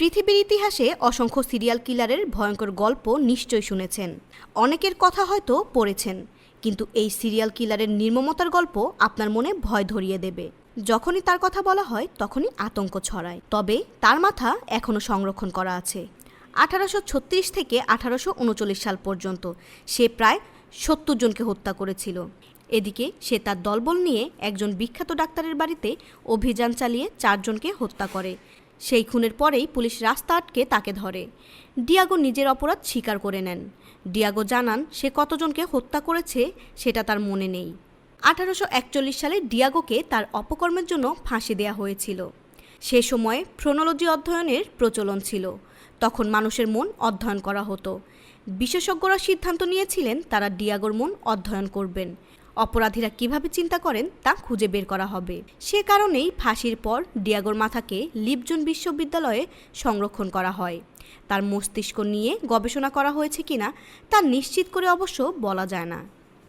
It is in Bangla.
পৃথিবীর ইতিহাসে অসংখ্য সিরিয়াল কিলারের ভয়ঙ্কর গল্প নিশ্চয়ই শুনেছেন। অনেকের কথা হয়তো পড়েছেন, কিন্তু এই সিরিয়াল কিলারের নির্মমতার গল্প আপনার মনে ভয় ধরিয়ে দেবে। যখনই তার কথা বলা হয় তখনই আতঙ্ক ছড়ায়। তবে তার মাথা এখনও সংরক্ষণ করা আছে। 1836 থেকে 1839 সাল পর্যন্ত সে প্রায় 70 জনকে হত্যা করেছিল। এদিকে সে তার দলবল নিয়ে একজন বিখ্যাত ডাক্তারের বাড়িতে অভিযান চালিয়ে 4 জনকে হত্যা করে। সেই খুনের পরেই পুলিশ রাস্তা আটকে তাকে ধরে। ডিয়াগো নিজের অপরাধ স্বীকার করে নেন। ডিয়াগো জানান সে কতজনকে হত্যা করেছে সেটা তার মনে নেই। 1841 সালে ডিয়াগোকে তার অপকর্মের জন্য ফাঁসি দেওয়া হয়েছিল। সে সময়ে ফ্রোনোলজি অধ্যয়নের প্রচলন ছিল। তখন মানুষের মন অধ্যয়ন করা হতো। বিশেষজ্ঞরা সিদ্ধান্ত নিয়েছিলেন তারা ডিয়াগোর মন অধ্যয়ন করবেন। অপরাধীরা কিভাবে চিন্তা করেন তা খুঁজে বের করা হবে। সে কারণেই ফাঁসির পর ডিয়াগোর মাথাকে লিপজন বিশ্ববিদ্যালয়ে সংরক্ষণ করা হয়। তার মস্তিষ্ক নিয়ে গবেষণা করা হয়েছে কিনা তা নিশ্চিত করে অবশ্য বলা যায় না।